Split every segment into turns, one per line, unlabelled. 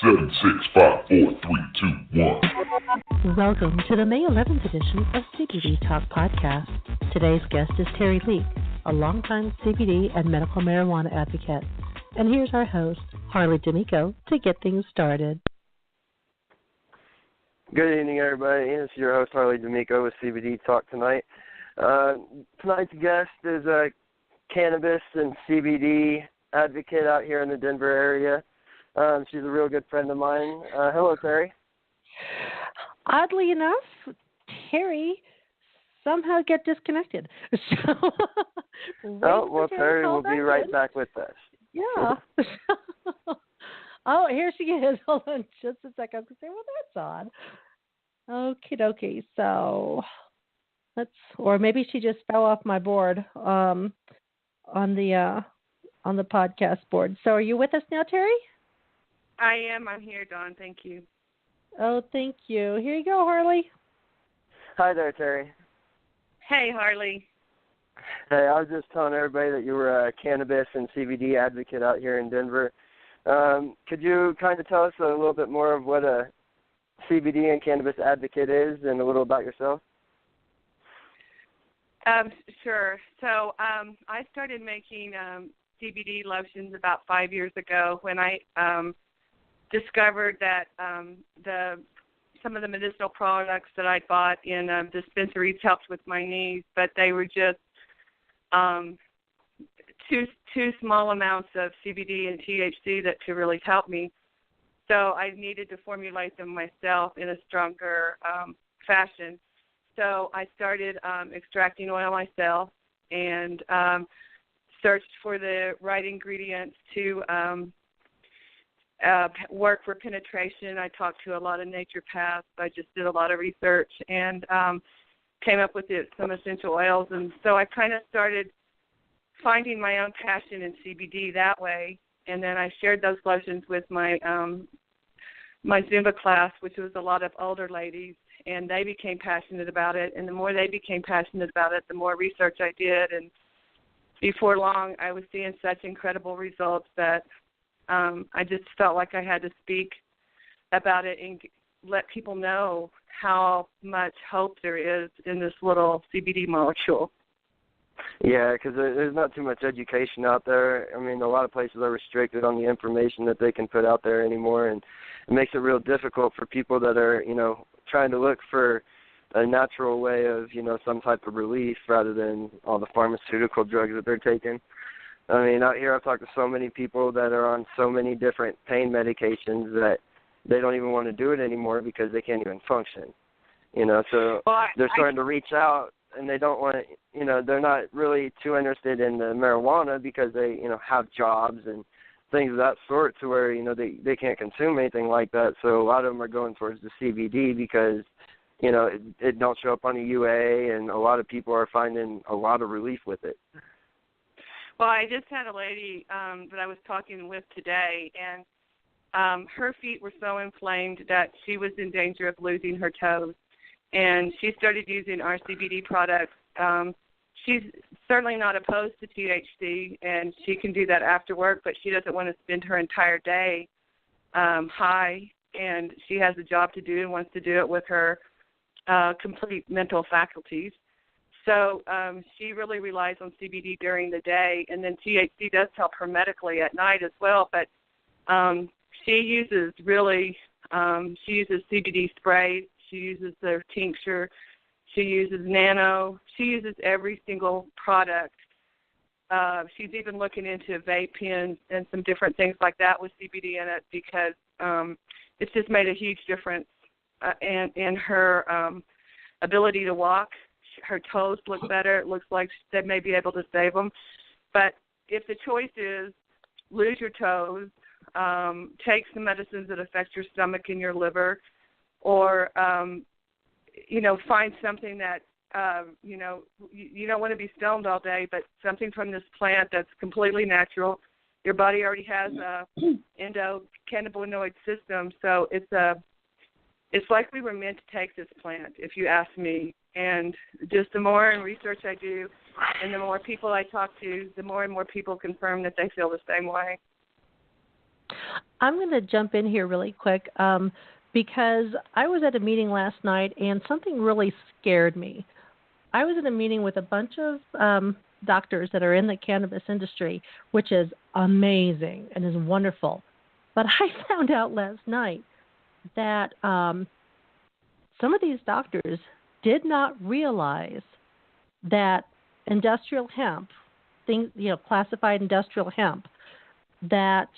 7, 6, 5, 4, 3, 2, 1.
Welcome to the May 11th edition of CBD Talk Podcast. Today's guest is Terri Leek, a longtime CBD and medical marijuana advocate. And here's our host, Harley D'Amico, to get things started.
Good evening, everybody. This is your host, Harley D'Amico, with CBD Talk tonight. Tonight's guest is a cannabis and CBD advocate out here in the Denver area. She's a real good friend of mine. Hello, Terri.
Oddly enough, Terri somehow get disconnected.
Terri will be right back with us.
Yeah. Oh, here she is. Hold on just a second. I was going to say, well, that's odd. Okie dokie. So or maybe she just fell off my board on the podcast board. So are you with us now, Terri?
I am. I'm here, Dawn. Thank you.
Oh, thank you. Here you go, Harley.
Hi there, Terri.
Hey, Harley.
Hey, I was just telling everybody that you were a cannabis and CBD advocate out here in Denver. Could you kind of tell us a little bit more of what a CBD and cannabis advocate is and a little about yourself?
Sure. So I started making CBD lotions about 5 years ago when I discovered that some of the medicinal products that I bought in dispensaries helped with my knees, but they were just too small amounts of CBD and THC that could really help me. So I needed to formulate them myself in a stronger fashion. So I started extracting oil myself and searched for the right ingredients to work for penetration. I talked to a lot of naturopaths. I just did a lot of research and came up with some essential oils. And so I kind of started finding my own passion in CBD that way. And then I shared those lotions with my my Zumba class, which was a lot of older ladies, and they became passionate about it. And the more they became passionate about it, the more research I did. And before long, I was seeing such incredible results that I just felt like I had to speak about it and let people know how much hope there is in this little CBD molecule.
Yeah, because there's not too much education out there. I mean, a lot of places are restricted on the information that they can put out there anymore, and it makes it real difficult for people that are, trying to look for a natural way of, some type of relief rather than all the pharmaceutical drugs that they're taking. I mean, out here I've talked to so many people that are on so many different pain medications that they don't even want to do it anymore because they can't even function. So they're starting to reach out, and they don't want to, they're not really too interested in the marijuana because they, have jobs and things of that sort to where, they can't consume anything like that. So a lot of them are going towards the CBD because, it don't show up on a UA, and a lot of people are finding a lot of relief with it.
Well, I just had a lady that I was talking with today, and her feet were so inflamed that she was in danger of losing her toes. And she started using our CBD products. She's certainly not opposed to THC, and she can do that after work, but she doesn't want to spend her entire day high, and she has a job to do and wants to do it with her complete mental faculties. So she really relies on CBD during the day, and then THC does help her medically at night as well, but she uses CBD spray. She uses their tincture. She uses nano. She uses every single product. She's even looking into vape pens and some different things like that with CBD in it because it's just made a huge difference in her ability to walk. Her toes look better. It looks like they may be able to save them. But if the choice is lose your toes, take some medicines that affect your stomach and your liver, or, find something that, you don't want to be stoned all day, but something from this plant that's completely natural. Your body already has a endocannabinoid system, so it's like we were meant to take this plant, if you ask me. And just the more research I do and the more people I talk to, the more and more people confirm that they feel the same way.
I'm going to jump in here really quick because I was at a meeting last night and something really scared me. I was in a meeting with a bunch of doctors that are in the cannabis industry, which is amazing and is wonderful. But I found out last night that some of these doctors did not realize that industrial hemp, classified industrial hemp, that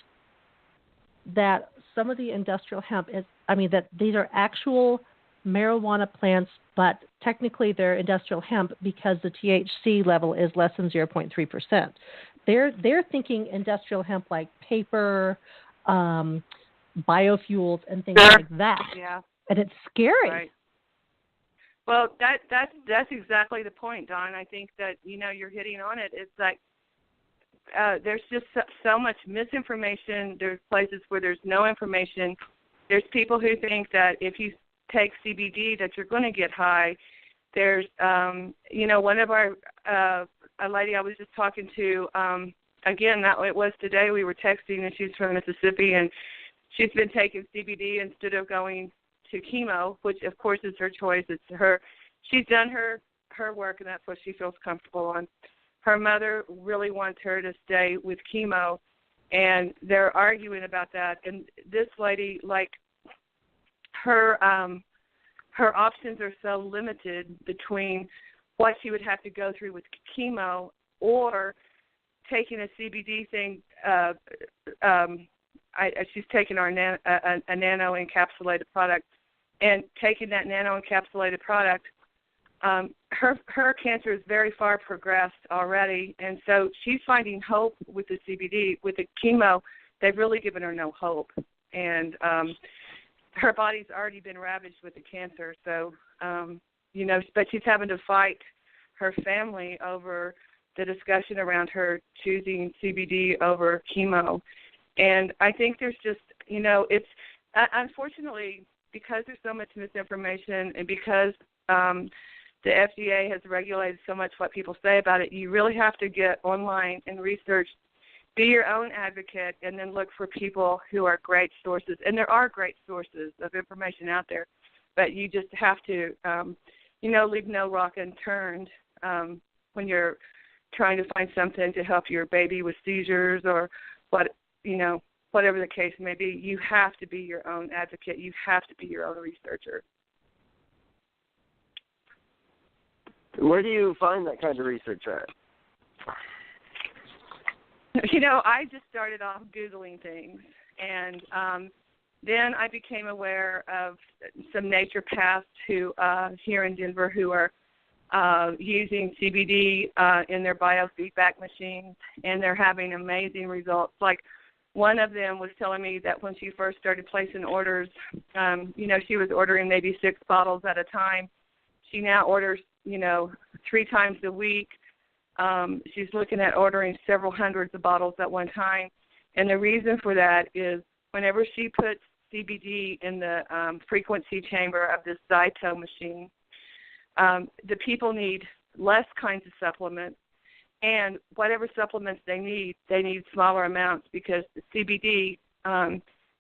some of the industrial hemp that these are actual marijuana plants, but technically they're industrial hemp because the THC level is less than 0.3%. They're thinking industrial hemp like paper, biofuels, and things like that.
Yeah.
And it's scary.
Right. Well, that's exactly the point, Dawn. I think that you're hitting on it. It's like there's just so much misinformation. There's places where there's no information. There's people who think that if you take CBD that you're going to get high. There's one of our a lady I was just talking to again, that it was today. We were texting, and she's from Mississippi, and she's been taking CBD instead of going to chemo, which of course is her choice. It's her. She's done her work, and that's what she feels comfortable on. Her mother really wants her to stay with chemo, and they're arguing about that. And this lady, like her options are so limited between what she would have to go through with chemo or taking a CBD thing. She's taking a nano-encapsulated product, and taking that nano-encapsulated product, her cancer is very far progressed already, and so she's finding hope with the CBD. With the chemo, they've really given her no hope, and her body's already been ravaged with the cancer. So, but she's having to fight her family over the discussion around her choosing CBD over chemo. And I think there's just, it's unfortunately, because there's so much misinformation and because the FDA has regulated so much what people say about it, you really have to get online and research, be your own advocate, and then look for people who are great sources. And there are great sources of information out there, but you just have to, leave no rock unturned when you're trying to find something to help your baby with seizures or whatever the case may be. You have to be your own advocate. You have to be your own researcher.
Where do you find that kind of research at?
I just started off Googling things, and then I became aware of some naturopaths who here in Denver who are using CBD in their biofeedback machines, and they're having amazing results. Like one of them was telling me that when she first started placing orders, she was ordering maybe 6 bottles at a time. She now orders, 3 times a week. She's looking at ordering several hundreds of bottles at one time. And the reason for that is whenever she puts CBD in the frequency chamber of this Zyto machine, the people need less kinds of supplements. And whatever supplements they need smaller amounts because the CBD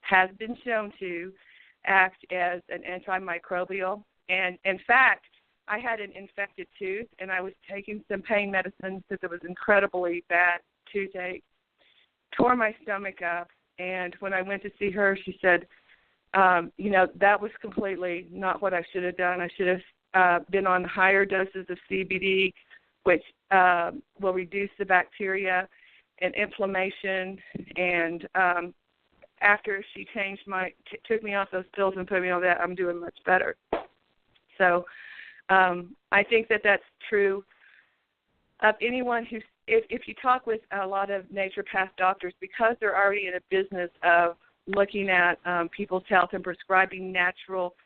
has been shown to act as an antimicrobial. And, in fact, I had an infected tooth, and I was taking some pain medicine because it was incredibly bad toothache, tore my stomach up, and when I went to see her, she said, that was completely not what I should have done. I should have been on higher doses of CBD, which will reduce the bacteria and inflammation, and after she took me off those pills and put me on that, I'm doing much better. So I think that that's true of anyone who, if you talk with a lot of naturopath doctors, because they're already in a business of looking at people's health and prescribing natural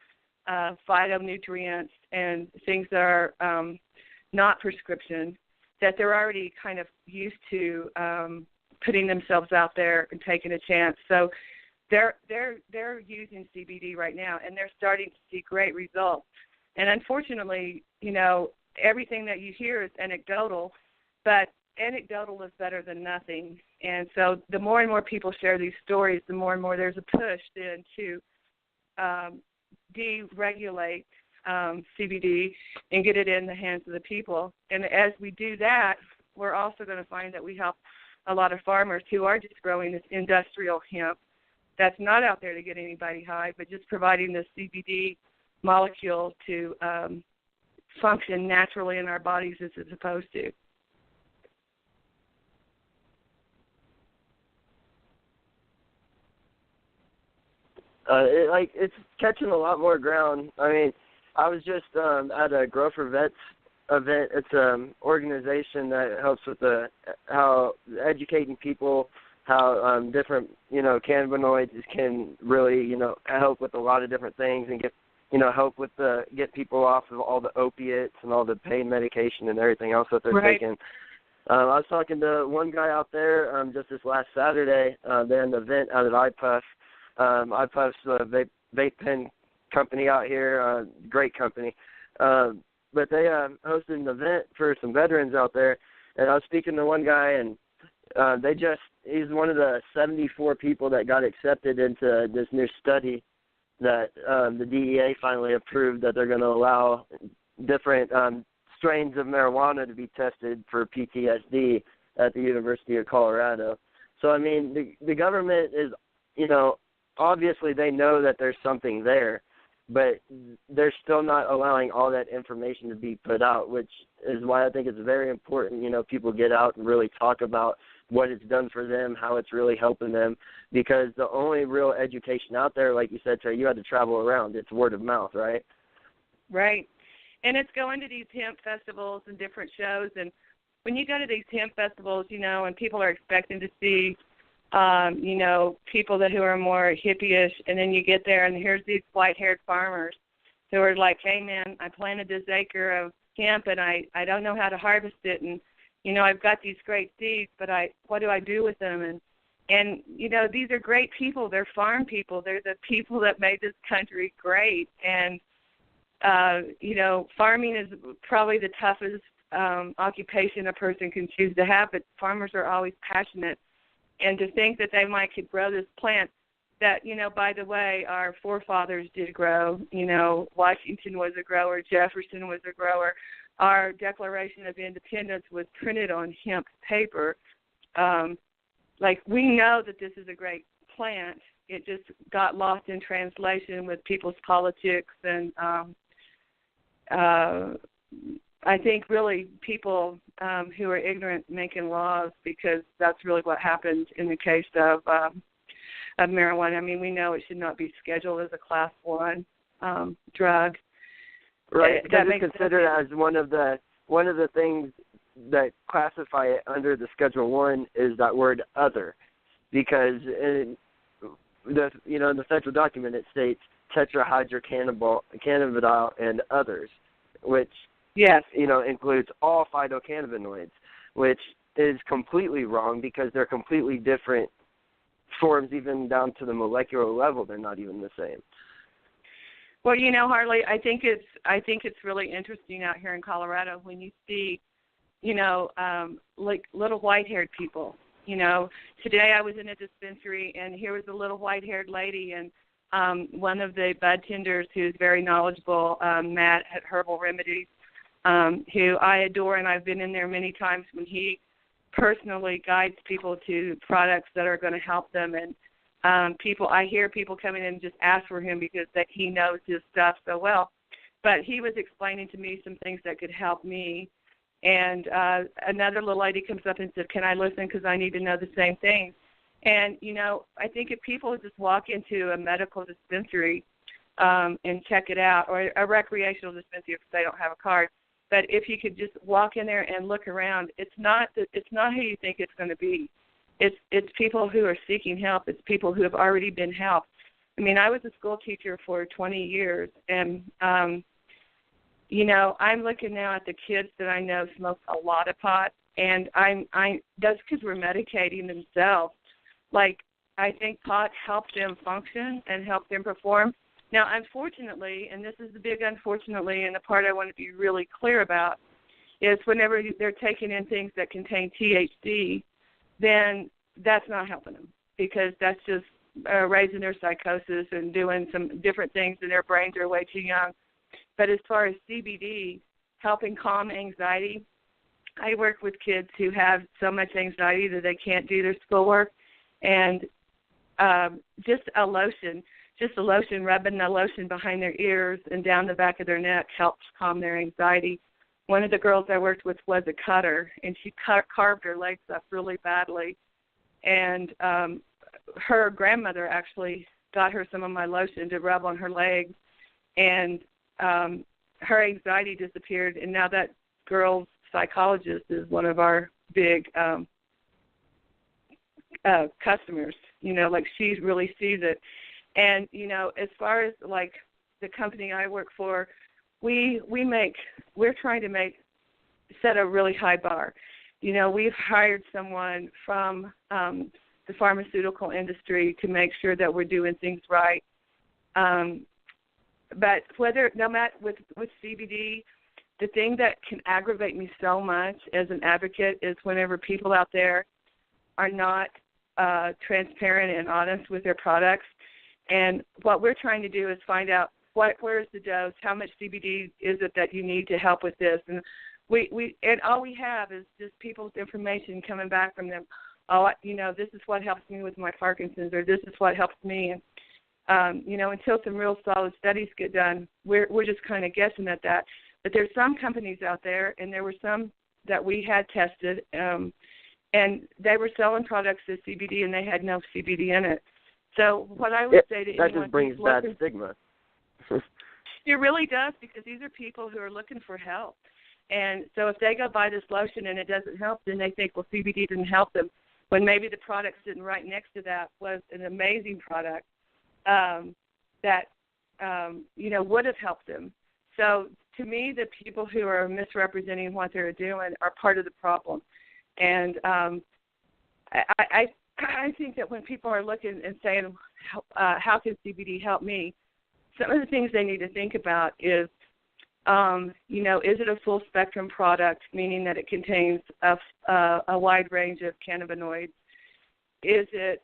phytonutrients and things that are not prescription, that they're already kind of used to putting themselves out there and taking a chance. So they're using CBD right now, and they're starting to see great results. And unfortunately, everything that you hear is anecdotal, but anecdotal is better than nothing. And so the more and more people share these stories, the more and more there's a push then to deregulate CBD and get it in the hands of the people. And as we do that, we're also going to find that we help a lot of farmers who are just growing this industrial hemp that's not out there to get anybody high, but just providing the CBD molecule to function naturally in our bodies as it's supposed to.
It's catching a lot more ground. I mean, I was just at a Grow for Vets event. It's an organization that helps with how educating people how different cannabinoids can really help with a lot of different things and get help with get people off of all the opiates and all the pain medication and everything else that they're taking. I was talking to one guy out there just this last Saturday. They had an event out at iPuff. iPuff's a vape pen company out here, great company. But they hosted an event for some veterans out there, and I was speaking to one guy, and he's one of the 74 people that got accepted into this new study that the DEA finally approved, that they're going to allow different strains of marijuana to be tested for PTSD at the University of Colorado. So, I mean, the government is, obviously they know that there's something there, but they're still not allowing all that information to be put out, which is why I think it's very important, people get out and really talk about what it's done for them, how it's really helping them, because the only real education out there, like you said, Terri, you had to travel around. It's word of mouth, right?
Right. And it's going to these hemp festivals and different shows, and when you go to these hemp festivals, and people are expecting to see people who are more hippie-ish, and then you get there and here's these white-haired farmers who are like, hey, man, I planted this acre of hemp and I don't know how to harvest it, and, I've got these great seeds, but what do I do with them? And these are great people. They're farm people. They're the people that made this country great. And, farming is probably the toughest occupation a person can choose to have, but farmers are always passionate. And to think that they could grow this plant that, by the way, our forefathers did grow. Washington was a grower. Jefferson was a grower. Our Declaration of Independence was printed on hemp paper. We know that this is a great plant. It just got lost in translation with people's politics and I think really people who are ignorant making laws, because that's really what happened in the case of marijuana. I mean, we know it should not be scheduled as a Class 1 drug.
Right, because it's considered as one of the things that classify it under the Schedule 1 is that word other, because in the federal document it states tetrahydrocannabinol and others, which
yes,
includes all phytocannabinoids, which is completely wrong because they're completely different forms, even down to the molecular level. They're not even the same.
Well, Harley, I think it's really interesting out here in Colorado when you see, like little white-haired people. Today I was in a dispensary and here was a little white-haired lady, and one of the bud tenders who's very knowledgeable, Matt at Herbal Remedies, who I adore, and I've been in there many times when he personally guides people to products that are going to help them. And I hear people coming in and just ask for him because he knows his stuff so well. But he was explaining to me some things that could help me. And another little lady comes up and said, can I listen because I need to know the same things. And, I think if people just walk into a medical dispensary and check it out, or a recreational dispensary if they don't have a card, but if you could just walk in there and look around, it's not who you think it's going to be. It's people who are seeking help. It's people who have already been helped. I mean, I was a school teacher for 20 years, and, I'm looking now at the kids that I know smoke a lot of pot, and that's because we're medicating themselves. I think pot helps them function and helps them perform. Now, unfortunately, and this is the big unfortunately, and the part I want to be really clear about, is whenever they're taking in things that contain THC, then that's not helping them because that's just raising their psychosis and doing some different things in their brains are way too young. But as far as CBD, helping calm anxiety, I work with kids who have so much anxiety that they can't do their schoolwork, and just a lotion, rubbing the lotion behind their ears and down the back of their neck helps calm their anxiety. One of the girls I worked with was a cutter, and she carved her legs up really badly. And her grandmother actually got her some of my lotion to rub on her legs, and her anxiety disappeared. And now that girl's psychologist is one of our big customers. You know, like she really sees it. And, you know, as far as like the company I work for, we're trying to set a really high bar. You know, we've hired someone from the pharmaceutical industry to make sure that we're doing things right. But no matter with CBD, the thing that can aggravate me so much as an advocate is whenever people out there are not transparent and honest with their products. And what we're trying to do is find out where's the dose, how much CBD is it that you need to help with this, and and all we have is just people's information coming back from them. Oh, you know, this is what helps me with my Parkinson's, or this is what helps me. And you know, until some real solid studies get done, we're just kind of guessing at that. But there's some companies out there, and there were some that we had tested, and they were selling products as CBD, and they had no CBD in it. So what I would say to anyone,
that just brings bad stigma.
It really does, because these are people who are looking for help. And so if they go buy this lotion and it doesn't help, then they think, well, CBD didn't help them, when maybe the product sitting right next to that was an amazing product that, you know, would have helped them. So to me, the people who are misrepresenting what they're doing are part of the problem. And I think that when people are looking and saying, how can CBD help me, some of the things they need to think about is, you know, is it a full spectrum product, meaning that it contains a wide range of cannabinoids? Is it,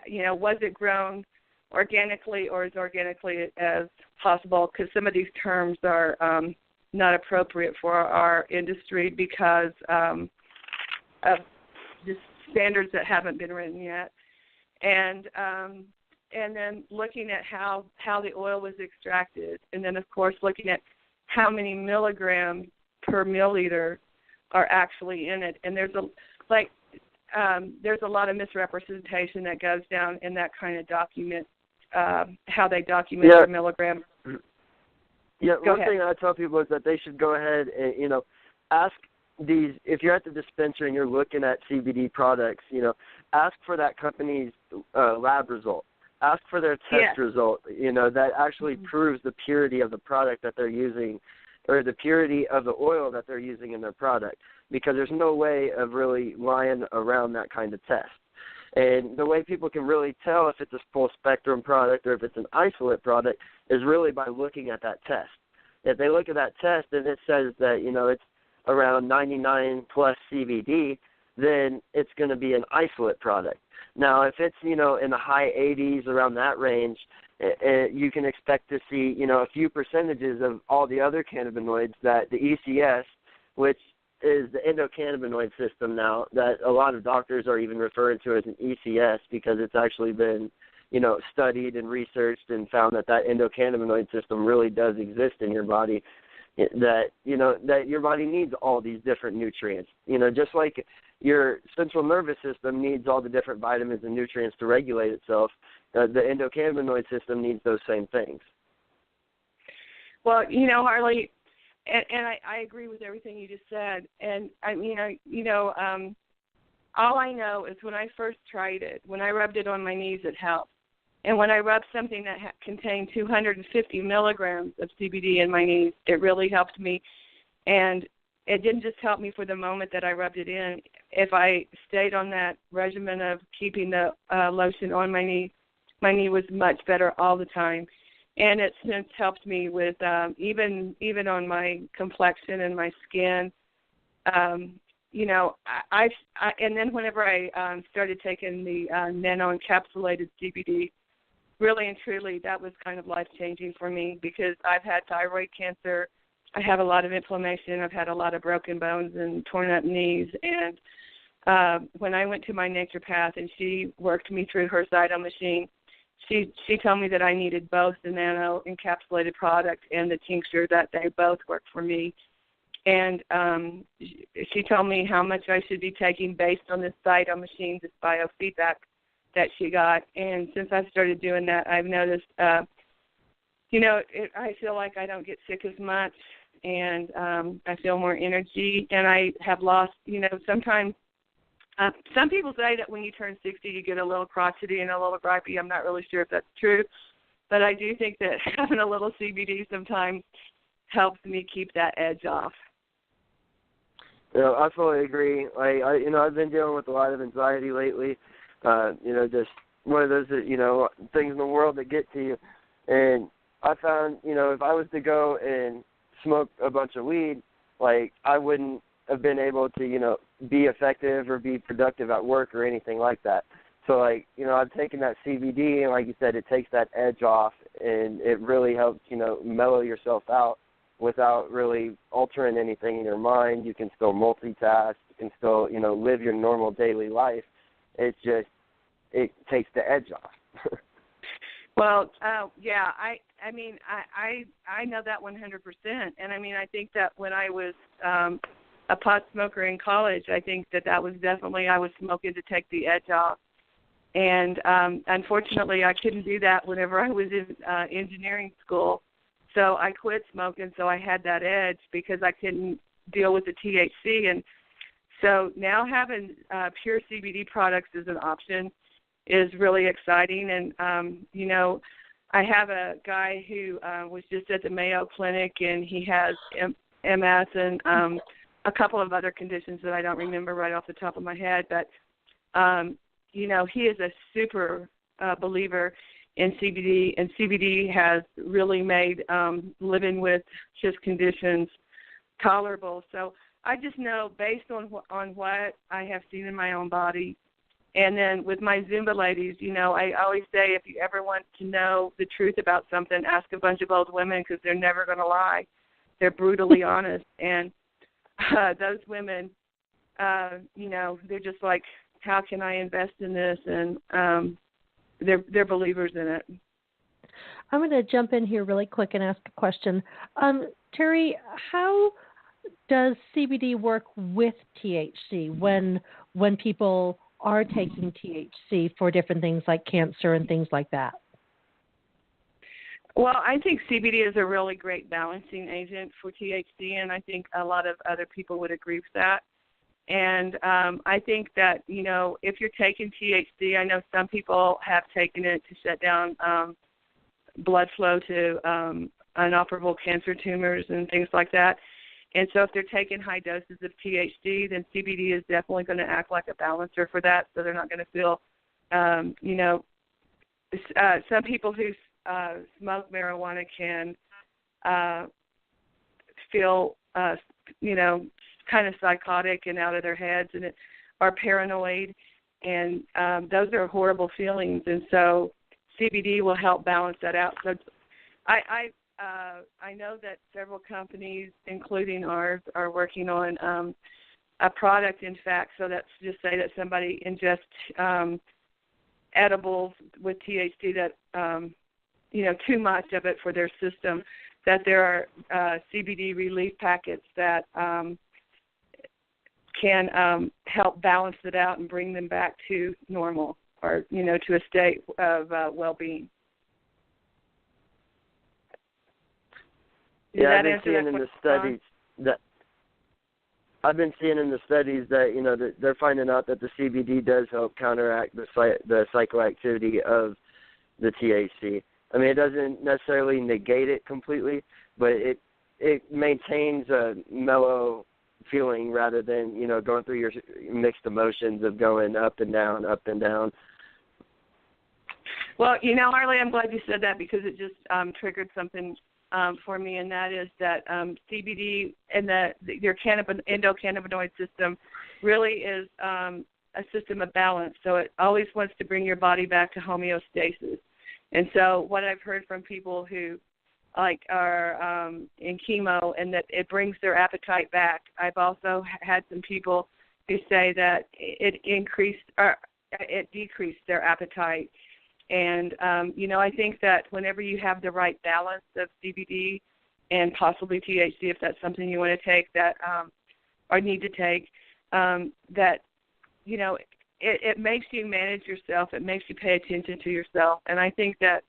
you know, was it grown organically or as organically as possible? Because some of these terms are not appropriate for our industry because of just standards that haven't been written yet. And then looking at how the oil was extracted, and then, of course, looking at how many milligrams per milliliter are actually in it. And there's a lot of misrepresentation that goes down in that kind of document, how they document their milligrams.
Yeah, one thing I tell people is that they should go ahead and, you know, ask these, if you're at the dispensary and you're looking at CBD products, you know, ask for that company's lab result. Ask for their test result, you know, that actually proves the purity of the product that they're using, or the purity of the oil that they're using in their product, because there's no way of really lying around that kind of test. And the way people can really tell if it's a full spectrum product or if it's an isolate product is really by looking at that test. If they look at that test and it says that, you know, it's around 99 plus CBD, then it's going to be an isolate product. Now, if it's, you know, in the high 80s, around that range, you can expect to see, you know, a few percentages of all the other cannabinoids that the ECS, which is the endocannabinoid system now, that a lot of doctors are even referring to as an ECS because it's actually been, you know, studied and researched and found that endocannabinoid system really does exist in your body, that, you know, that your body needs all these different nutrients. You know, just like your central nervous system needs all the different vitamins and nutrients to regulate itself, the endocannabinoid system needs those same things.
Well, you know, Harley, and I agree with everything you just said. And I mean, all I know is when I first tried it, when I rubbed it on my knees, it helped. And when I rubbed something that contained 250 milligrams of CBD in my knees, it really helped me. And it didn't just help me for the moment that I rubbed it in. If I stayed on that regimen of keeping the lotion on my knee was much better all the time. and it's since helped me with even on my complexion and my skin. You know, I and then whenever I started taking the nano-encapsulated CBD, really and truly, that was kind of life-changing for me because I've had thyroid cancer. I have a lot of inflammation. I've had a lot of broken bones and torn up knees. And when I went to my naturopath and she worked me through her Zyto machine, she told me that I needed both the nano-encapsulated product and the tincture, that they both worked for me. And she told me how much I should be taking based on this Zyto machine, this biofeedback that she got. And since I've started doing that, I've noticed, you know, I feel like I don't get sick as much, and I feel more energy, and I have lost, you know, sometimes some people say that when you turn 60, you get a little crotchety and a little gripey. I'm not really sure if that's true, but I do think that having a little CBD sometimes helps me keep that edge off.
You know, I fully agree. You know, I've been dealing with a lot of anxiety lately. You know, just one of those, you know, things in the world that get to you. And I found, you know, if I was to go and smoke a bunch of weed, like, I wouldn't have been able to, you know, be effective or be productive at work or anything like that. So, like, you know, I've taken that CBD, and like you said, it takes that edge off, and it really helps, you know, mellow yourself out without really altering anything in your mind. You can still multitask. You can still, you know, live your normal daily life. It's just, it takes the edge off.
Well, yeah, I mean, I know that 100%. And I mean, I think that when I was a pot smoker in college, I think that was definitely, I was smoking to take the edge off. And unfortunately, I couldn't do that whenever I was in engineering school. So I quit smoking, so I had that edge because I couldn't deal with the THC. And so now having pure CBD products as an option is really exciting. And, you know, I have a guy who was just at the Mayo Clinic, and he has MS and a couple of other conditions that I don't remember right off the top of my head. But, you know, he is a super believer in CBD, and CBD has really made living with his conditions tolerable. So I just know, based on what I have seen in my own body, and then with my Zumba ladies, you know, I always say, if you ever want to know the truth about something, ask a bunch of old women, because they're never going to lie. They're brutally honest. And those women, you know, they're just like, how can I invest in this? And they're believers in it.
I'm going to jump in here really quick and ask a question. Terri, how does CBD work with THC when people are taking THC for different things like cancer and things like that?
Well, I think CBD is a really great balancing agent for THC, and I think a lot of other people would agree with that. And I think that, you know, if you're taking THC, I know some people have taken it to shut down blood flow to inoperable cancer tumors and things like that. And so if they're taking high doses of THC, then CBD is definitely going to act like a balancer for that, so they're not going to feel, you know, some people who smoke marijuana can feel, you know, kind of psychotic and out of their heads and are paranoid, and those are horrible feelings. And so CBD will help balance that out. So I know that several companies, including ours, are working on a product, in fact, so that's just say that somebody ingests edibles with THC that, you know, too much of it for their system, that there are CBD relief packets that can help balance it out and bring them back to normal, or, you know, to a state of well-being.
Yeah, I've been seeing in the studies that, you know, that they're finding out that the CBD does help counteract the psychoactivity of the THC. I mean, it doesn't necessarily negate it completely, but it maintains a mellow feeling rather than, you know, going through your mixed emotions of going up and down, up and down.
Well, Harley, I'm glad you said that because it just triggered something for me, and that is that CBD and your endocannabinoid system really is a system of balance. So it always wants to bring your body back to homeostasis. And so what I've heard from people who are in chemo and that it brings their appetite back. I've also had some people who say that it decreased their appetite. And, I think that whenever you have the right balance of CBD and possibly THC, if that's something you want to take or need to take, that, it makes you manage yourself. It makes you pay attention to yourself. And I think that,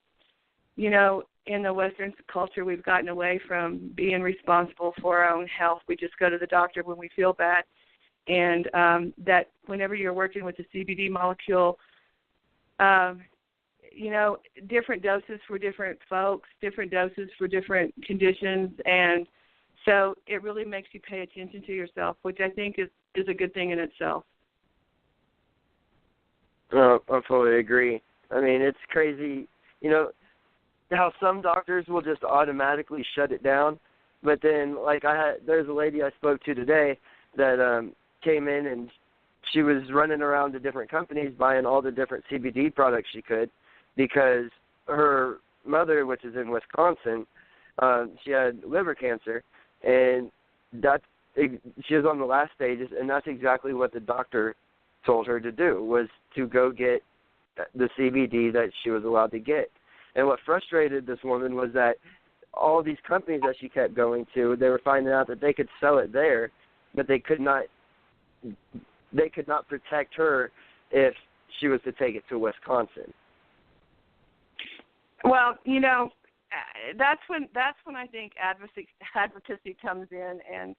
in the Western culture, we've gotten away from being responsible for our own health. We just go to the doctor when we feel bad. And that whenever you're working with the CBD molecule, different doses for different folks, different doses for different conditions. And so it really makes you pay attention to yourself, which I think is a good thing in itself.
I totally agree. I mean, it's crazy, how some doctors will just automatically shut it down. But then, there's a lady I spoke to today that came in and she was running around to different companies buying all the different CBD products she could because her mother, which is in Wisconsin, she had liver cancer, and she was on the last stages, and that's exactly what the doctor told her to do, was to go get the CBD that she was allowed to get. And what frustrated this woman was that all these companies that she kept going to, they were finding out that they could sell it there, but they could not protect her if she was to take it to Wisconsin.
Well, that's when I think advocacy comes in, and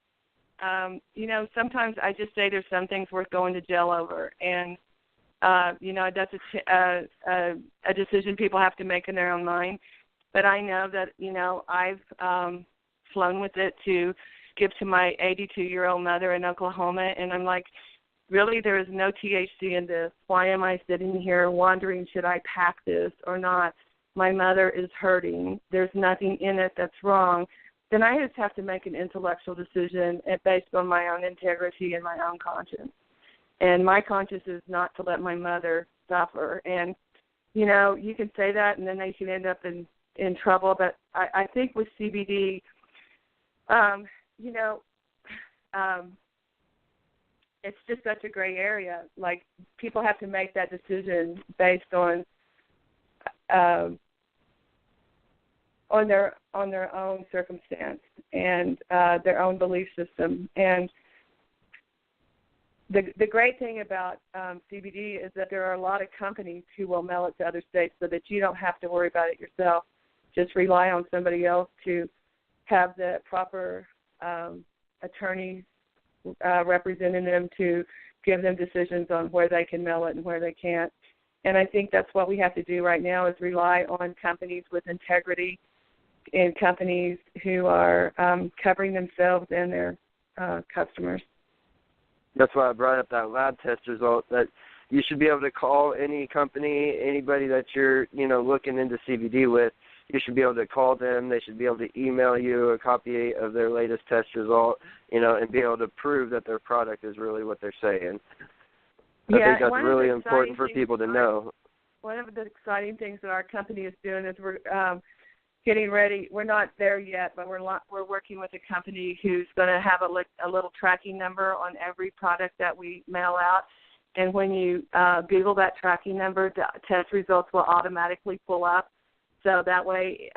sometimes I just say there's some things worth going to jail over, and that's a decision people have to make in their own mind. But I know that I've flown with it to give to my 82-year-old mother in Oklahoma, and I'm like, really, there is no THC in this. Why am I sitting here wondering, should I pack this or not? My mother is hurting. There's nothing in it that's wrong. Then I just have to make an intellectual decision based on my own integrity and my own conscience. And my conscience is not to let my mother suffer. And, you can say that and then they can end up in trouble. But I think with CBD, it's just such a gray area. Like, people have to make that decision based on their own circumstance and their own belief system. And the great thing about CBD is that there are a lot of companies who will mail it to other states so that you don't have to worry about it yourself. Just rely on somebody else to have the proper attorneys representing them to give them decisions on where they can mail it and where they can't. And I think that's what we have to do right now is rely on companies with integrity and companies who are covering themselves and their customers.
That's why I brought up that lab test result, that you should be able to call any company, anybody that you're, looking into CBD with. You should be able to call them. They should be able to email you a copy of their latest test result, and be able to prove that their product is really what they're saying. I think that's really important for people to know.
One of the exciting things that our company is doing is we're getting ready. We're not there yet, but we're working with a company who's going to have a little tracking number on every product that we mail out. And when you Google that tracking number, the test results will automatically pull up. So that way,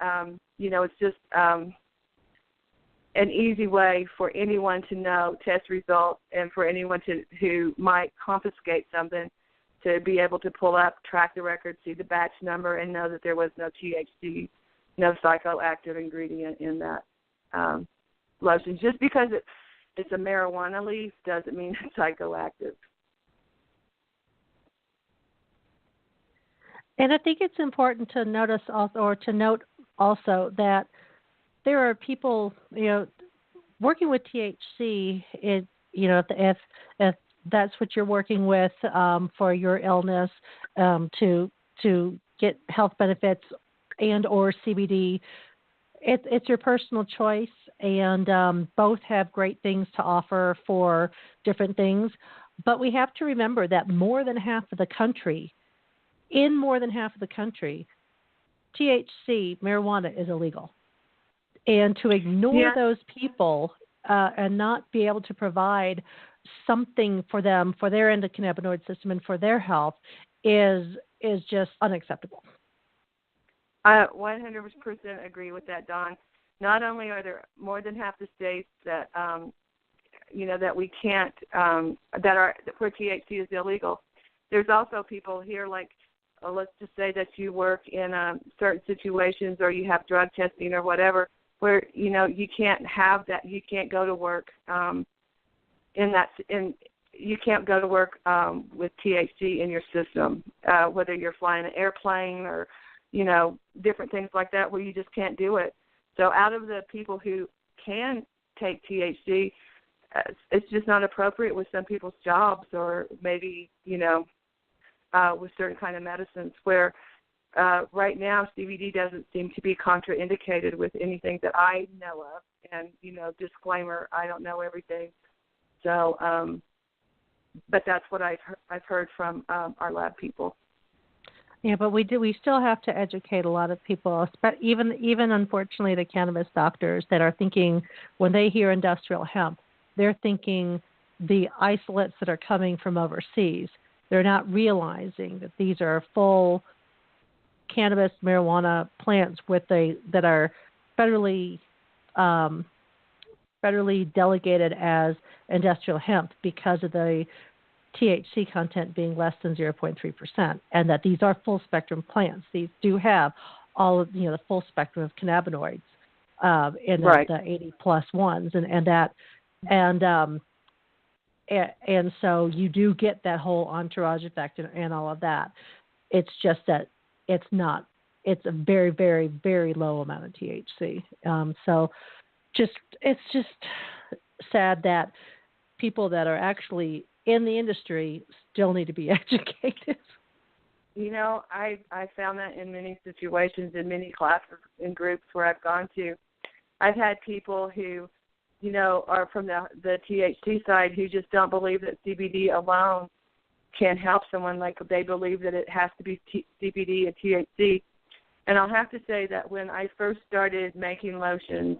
it's just an easy way for anyone to know test results and for anyone who might confiscate something to be able to pull up, track the record, see the batch number, and know that there was no THC, no psychoactive ingredient in that lotion. Just because it's a marijuana leaf doesn't mean it's psychoactive.
And I think it's important to note also that there are people, working with THC. If that's what you're working with for your illness, to get health benefits and or CBD. It's your personal choice, and both have great things to offer for different things. But we have to remember that more than half of the country, THC, marijuana, is illegal. And to ignore those people and not be able to provide something for them, for their endocannabinoid system and for their health is just unacceptable.
I 100% agree with that, Dawn. Not only are there more than half the states that, that we can't, where THC is illegal, there's also people here like, let's just say that you work in certain situations or you have drug testing or whatever, where, you can't have that, you can't go to work you can't go to work with THC in your system, whether you're flying an airplane or, different things like that where you just can't do it. So out of the people who can take THC, it's just not appropriate with some people's jobs or maybe, with certain kind of medicines where right now CBD doesn't seem to be contraindicated with anything that I know of. And, disclaimer, I don't know everything. So, but that's what I've heard from our lab people.
Yeah, but we still have to educate a lot of people, even unfortunately the cannabis doctors that are thinking when they hear industrial hemp, they're thinking the isolates that are coming from overseas. They're not realizing that these are full cannabis marijuana plants that are federally delegated as industrial hemp because of the THC content being less than 0.3%, and that these are full spectrum plants. These do have all of the full spectrum of cannabinoids in the 80 plus ones, and so you do get that whole entourage effect and all of that. It's just that it's a very, very, very low amount of THC. So it's just sad that people that are actually in the industry still need to be educated. I found that in many situations, in many classes and groups where I've gone to. I've had people who, are from the THC side who just don't believe that CBD alone can help someone. Like they believe that it has to be CBD and THC. And I'll have to say that when I first started making lotions,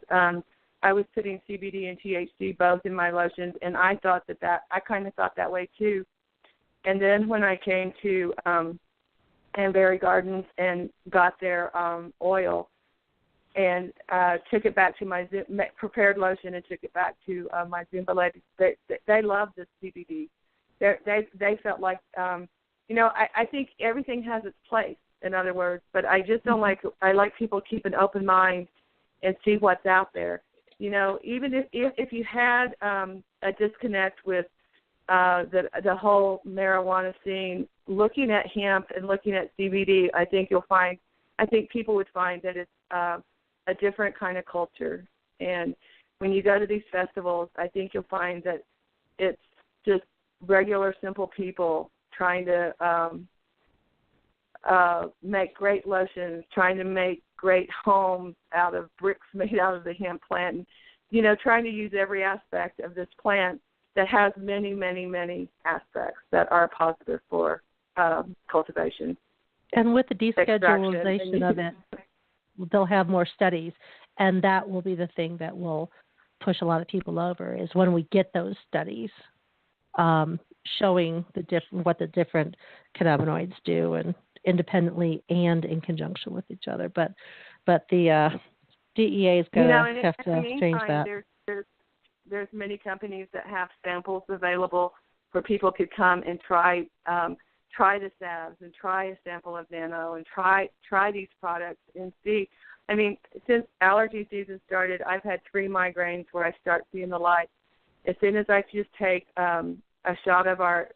I was putting CBD and THC both in my lotions, and I thought I kind of thought that way too. And then when I came to Anberry Gardens and got their oil and took it back to my prepared lotion and took it back to my Zumba ladies, they loved the CBD. They felt like, I think everything has its place, in other words, but I just don't I like people keep an open mind and see what's out there. Even if you had a disconnect with the whole marijuana scene, looking at hemp and looking at CBD, I think people would find that it's a different kind of culture. And when you go to these festivals, I think you'll find that it's just regular, simple people trying to make great lotions, trying to make great homes out of bricks made out of the hemp plant, and, trying to use every aspect of this plant that has many, many, many aspects that are positive for cultivation. And with the deschedulization of it, they'll have more studies, and that will be the thing that will push a lot of people over is when we get those studies showing what the different cannabinoids do, and independently and in conjunction with each other. But the DEA is going to have to change that.
There's many companies that have samples available where people could come and try the salves and try a sample of nano and try these products and see. I mean, since allergy season started, I've had 3 migraines where I start seeing the light. As soon as I just take a shot of our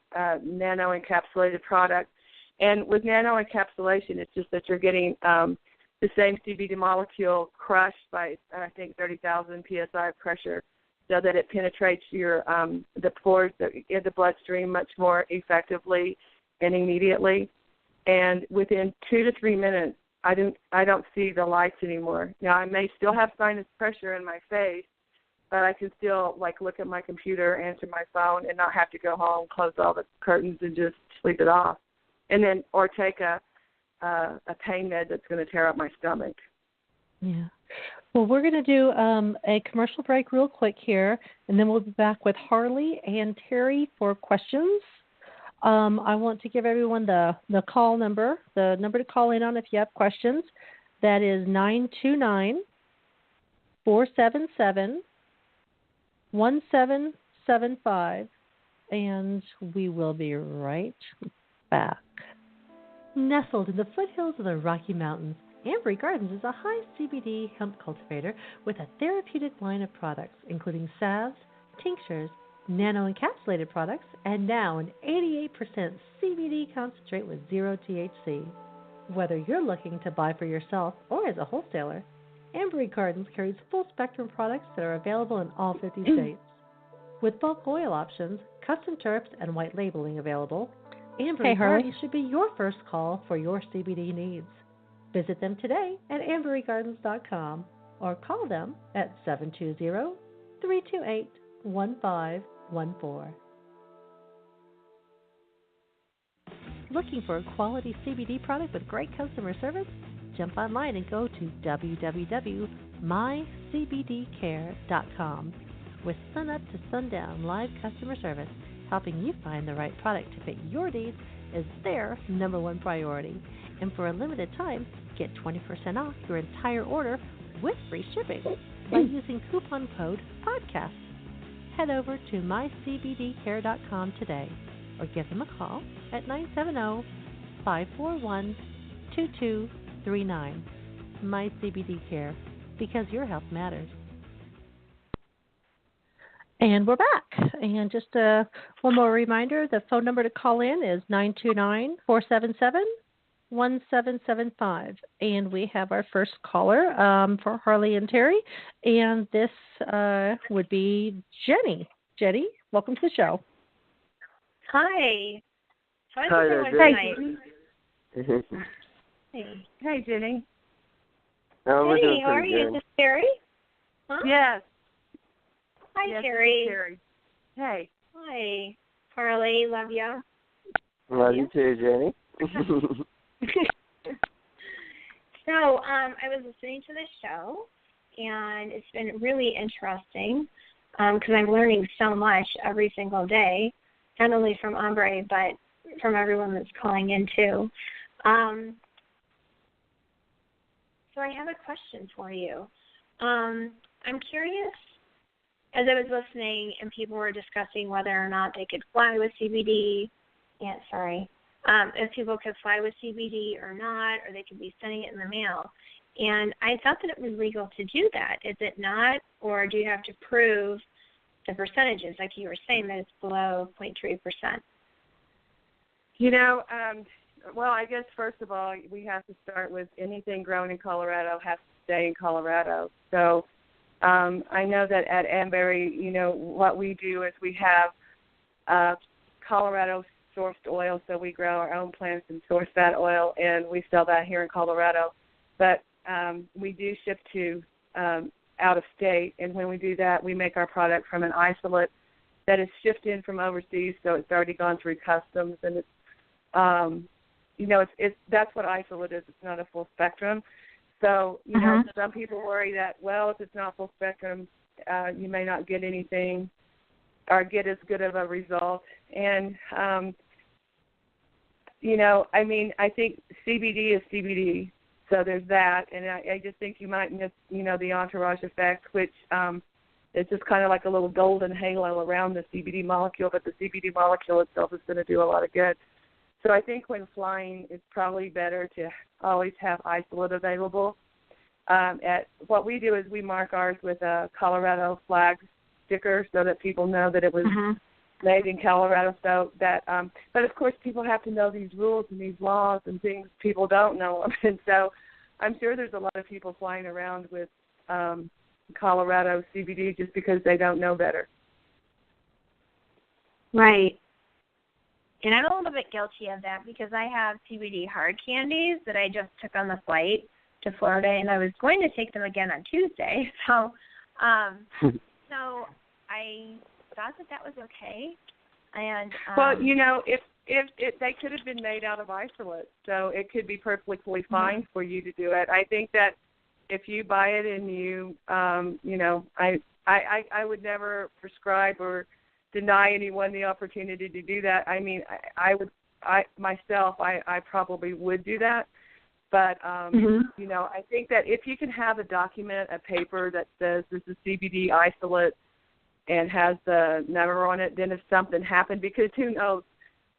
nano encapsulated product, and with nano encapsulation, it's just that you're getting the same CBD molecule crushed by, I think, 30,000 psi of pressure, so that it penetrates the pores in the bloodstream much more effectively and immediately. and within 2 to 3 minutes, I don't see the lights anymore. Now, I may still have sinus pressure in my face, but I can still, like, look at my computer, answer my phone, and not have to go home, close all the curtains, and just sleep it off. And then, or take a pain med that's going to tear up my stomach.
Yeah. Well, we're going to do a commercial break real quick here, and then we'll be back with Harley and Terri for questions. I want to give everyone the call number, the number to call in on if you have questions. That is 929-477-1775, and we will be right back. Nestled in the foothills of the Rocky Mountains, Ambry Gardens is a high CBD hemp cultivator with a therapeutic line of products, including salves, tinctures, nano-encapsulated products, and now an 88% CBD concentrate with zero THC. Whether you're looking to buy for yourself or as a wholesaler, Ambry Gardens carries full-spectrum products that are available in all 50 states. With bulk oil options, custom terps, and white labeling available, Ambry Gardens should be your first call for your CBD needs. Visit them today at amberrygardens.com or call them at 720-328-1514. Looking for a quality CBD product with great customer service? Jump online and go to www.mycbdcare.com. With sun up to sundown live customer service, helping you find the right product to fit your needs is their number one priority. And for a limited time, get 20% off your entire order with free shipping by using coupon code PODCAST. Head over to mycbdcare.com today or give them a call at 970-541-2239. My CBD Care, because your health matters. And we're back. And just one more reminder, the phone number to call in is 929-477-1775. And we have our first caller for Harley and Terri. And this would be Jenny. Jenny, welcome to the show.
Hi.
Hi there,
Jenny.
Hey, Jenny.
We're
Hey,
doing
how are
pretty
you?
good.
Is this Terri? Huh?
Yes.
Hi,
Yes,
Terri.
Terri. Hey.
Hi. Harley, love you.
Love you too, Jenny.
So, I was listening to the show, and it's been really interesting because I'm learning so much every single day, not only from Ombre, but from everyone that's calling in too. So I have a question for you. I'm curious, as I was listening and people were discussing whether or not they could fly with CBD, if people could fly with CBD or not, or they could be sending it in the mail. And I thought that it was legal to do that. Is it not? Or do you have to prove the percentages, like you were saying, that it's below 0.3%?
Well, I guess first of all, we have to start with anything grown in Colorado has to stay in Colorado. So I know that at Amberry, what we do is we have Colorado-sourced oil, so we grow our own plants and source that oil, and we sell that here in Colorado. But we do ship to out of state, and when we do that, we make our product from an isolate that is shipped in from overseas, so it's already gone through customs, and it's that's what isolate is. It's not a full spectrum. So, some people worry that, well, if it's not full spectrum, you may not get anything or get as good of a result. And, I think CBD is CBD. So there's that. And I just think you might miss, the entourage effect, which it's just kind of like a little golden halo around the CBD molecule, but the CBD molecule itself is going to do a lot of good. So I think when flying, it's probably better to always have isolate available. What we do is we mark ours with a Colorado flag sticker so that people know that it was made in Colorado. So that, but of course, people have to know these rules and these laws and things. People don't know them, and so I'm sure there's a lot of people flying around with Colorado CBD just because they don't know better.
Right. And I'm a little bit guilty of that because I have CBD hard candies that I just took on the flight to Florida, and I was going to take them again on Tuesday. So, so I thought that was okay. And
well, if they could have been made out of isolate, so it could be perfectly fine for you to do it. I think that if you buy it and you, I would never prescribe or deny anyone the opportunity to do that. I mean, I probably would do that. But, I think that if you can have a document, a paper that says this is CBD isolate and has the number on it, then if something happened, because who knows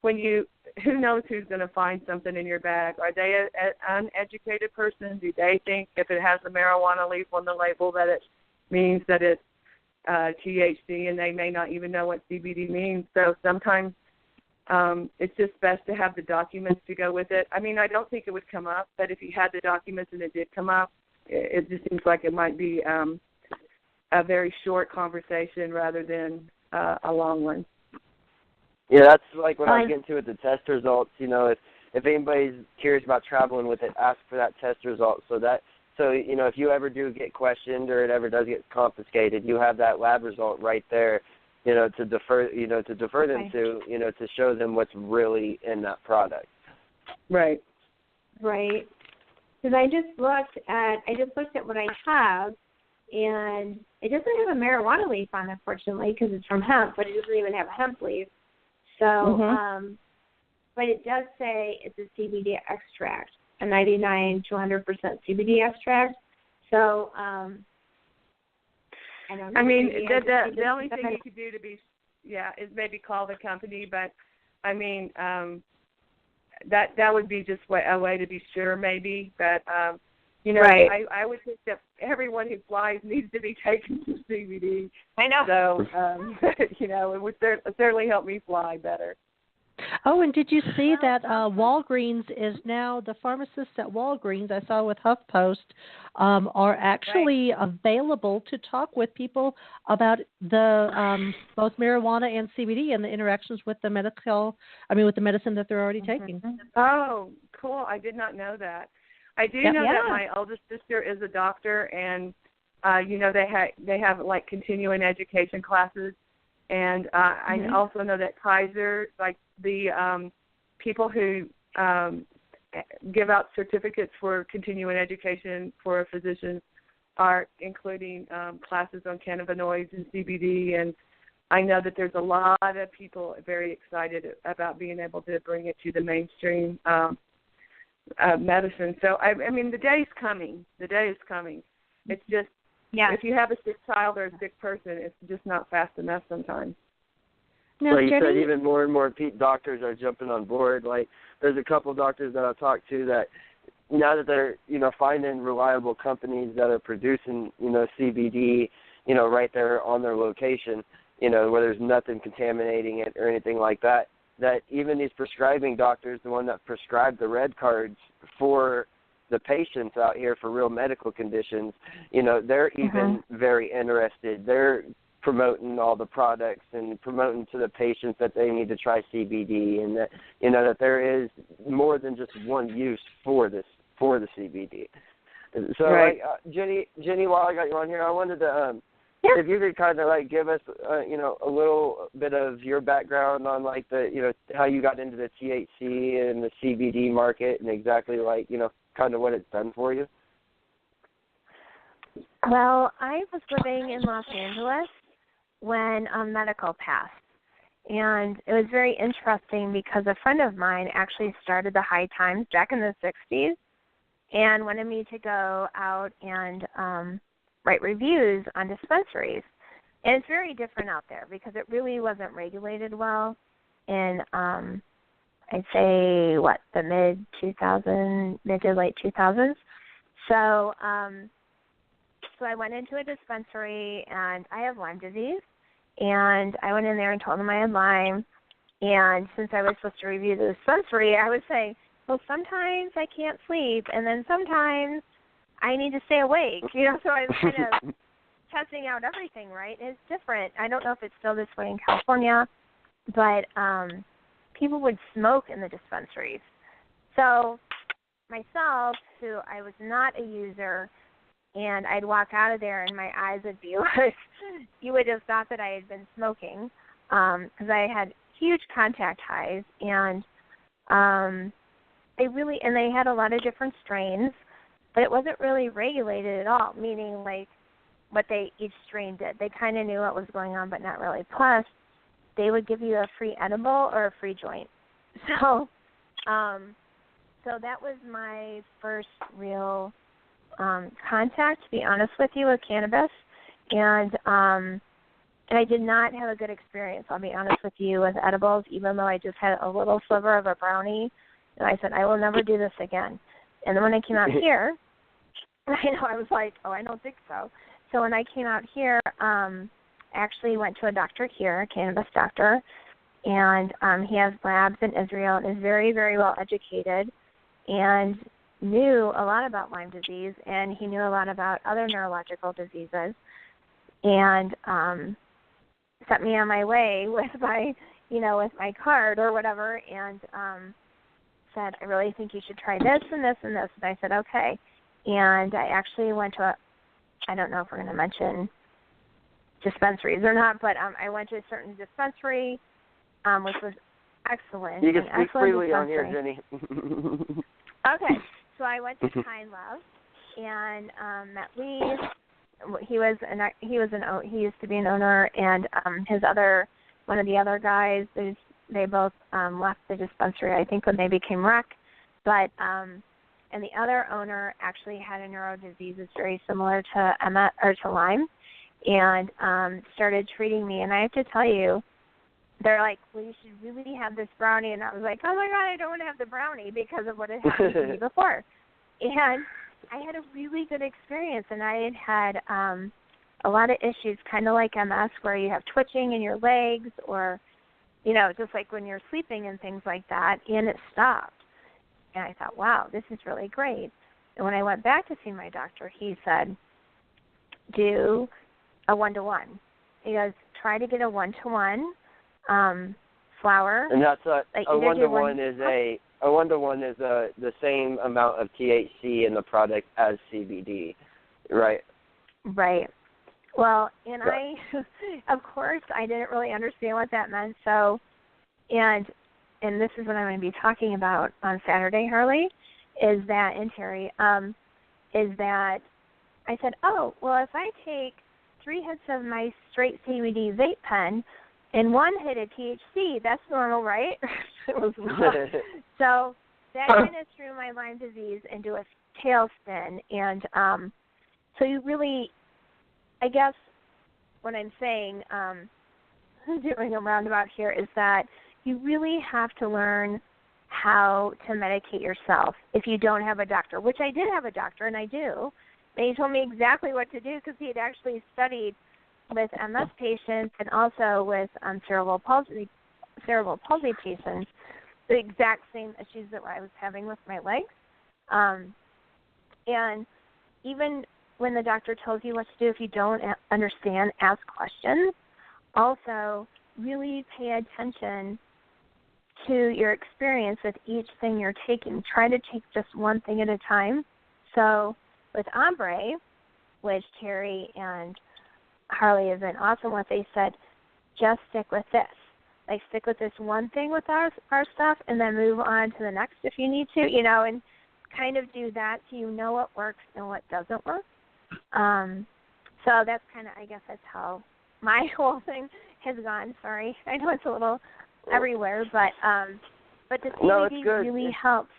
who's going to find something in your bag? Are they an uneducated person? Do they think if it has a marijuana leaf on the label that it means that it's THC, and they may not even know what CBD means? So sometimes it's just best to have the documents to go with it. I mean, I don't think it would come up, but if you had the documents and it did come up, it just seems like it might be a very short conversation rather than a long one.
Yeah, that's like what I was getting to with the test results. If anybody's curious about traveling with it, ask for that test result. So if you ever do get questioned or it ever does get confiscated, you have that lab result right there, to defer them to show them what's really in that product.
Right.
Right. Because I just looked at what I have, and it doesn't have a marijuana leaf on it, unfortunately, because it's from hemp, but it doesn't even have a hemp leaf. So, but it does say it's a CBD extract, a 99 to 100% CBD extract. So, I don't know.
I mean, the only thing you could do is maybe call the company, but I mean, that would be just a way to be sure, maybe. But right. I would think that everyone who flies needs to be taking some CBD.
I know.
So, it would certainly help me fly better.
Oh, and did you see that Walgreens is now, the pharmacists at Walgreens, I saw with HuffPost, are actually available to talk with people about the both marijuana and CBD and the interactions with the with the medicine that they're already taking.
Oh, cool. I did not know that. I do know that my oldest sister is a doctor, and they have like continuing education classes, and I also know that Kaiser, like the people who give out certificates for continuing education for physicians are including classes on cannabinoids and CBD, and I know that there's a lot of people very excited about being able to bring it to the mainstream medicine. So, I mean, the day is coming. It's just, if you have a sick child or a sick person, it's just not fast enough sometimes.
Now,
you said even more and more doctors are jumping on board. Like, there's a couple doctors that I've talked to that now that they're, finding reliable companies that are producing, CBD, right there on their location, where there's nothing contaminating it or anything like that, that even these prescribing doctors, the one that prescribed the red cards for the patients out here for real medical conditions, they're even very interested. They're promoting all the products and promoting to the patients that they need to try CBD, and that, that there is more than just one use for the CBD. So, Jenny, while I got you on here, I wanted to, if you could kind of give us, a little bit of your background on the, how you got into the THC and the CBD market, and exactly kind of what it's done for you.
Well, I was living in Los Angeles when medical passed, and it was very interesting because a friend of mine actually started the High Times back in the 60s and wanted me to go out and write reviews on dispensaries. And it's very different out there because it really wasn't regulated well in, I'd say, the mid to late 2000s. So I went into a dispensary, and I have Lyme disease, and I went in there and told them I had Lyme. And since I was supposed to review the dispensary, I was saying, well, sometimes I can't sleep, and then sometimes I need to stay awake, so I was kind of testing out everything, right? And it's different. I don't know if it's still this way in California, but people would smoke in the dispensaries. So myself, who I was not a user, and I'd walk out of there and my eyes would be like, you would have thought that I had been smoking, because I had huge contact highs, and they had a lot of different strains, but it wasn't really regulated at all, meaning like what each strain did. They kind of knew what was going on, but not really. Plus, they would give you a free edible or a free joint. So that was my first real contact, to be honest with you, with cannabis. And I did not have a good experience, I'll be honest with you, with edibles, even though I just had a little sliver of a brownie. And I said, I will never do this again. And then when I came out here, I was like, oh, I don't think so. So when I came out here, I actually went to a doctor here, a cannabis doctor, and he has labs in Israel and is very, very well educated and knew a lot about Lyme disease, and he knew a lot about other neurological diseases, and sent me on my way with my card or whatever, and said, I really think you should try this and this and this. And I said, okay. And I actually went to I don't know if we're going to mention dispensaries or not, but I went to a certain dispensary, which was excellent.
You can speak freely on here, Jenny.
Okay. So I went to Kind Love and met Lee. He used to be an owner, and one of the other guys, they both left the dispensary, I think, when they became rec. But and the other owner actually had a neuro disease that's very similar to Lyme, and started treating me. And I have to tell you, they're like, well, you should really have this brownie. And I was like, oh my God, I don't want to have the brownie because of what had happened to me before. And I had a really good experience, and I had a lot of issues, kind of like MS, where you have twitching in your legs, or just like when you're sleeping and things like that, and it stopped. And I thought, wow, this is really great. And when I went back to see my doctor, he said, do a 1-to-1. He goes, try to get a 1-to-1 flower.
And that's a 1-to-1 is a 1-to-1 is the same amount of THC in the product as CBD, right?
Right. Well, and I, of course, I didn't really understand what that meant. So, and this is what I'm going to be talking about on Saturday, Harley, and Terri, is that I said, oh, well, if I take 3 hits of my straight CBD vape pen and 1 hit of THC, that's normal, right? It was not. So that kind of threw my Lyme disease into a tailspin. And so you really, I guess what I'm saying, doing a roundabout here, is that you really have to learn how to medicate yourself if you don't have a doctor, which I did have a doctor, and I do. And he told me exactly what to do because he had actually studied with MS patients and also with cerebral palsy patients, the exact same issues that I was having with my legs. And even when the doctor tells you what to do, if you don't understand, ask questions. Also, really pay attention to your experience with each thing you're taking. Try to take just one thing at a time. So with Ombre, which Terri and Harley have been awesome with, they said, just stick with this. Like, stick with this one thing with our stuff, and then move on to the next if you need to, and kind of do that so you know what works and what doesn't work. So that's kind of, I guess that's how my whole thing has gone. Sorry. I know it's a little everywhere, but the CBD really helps.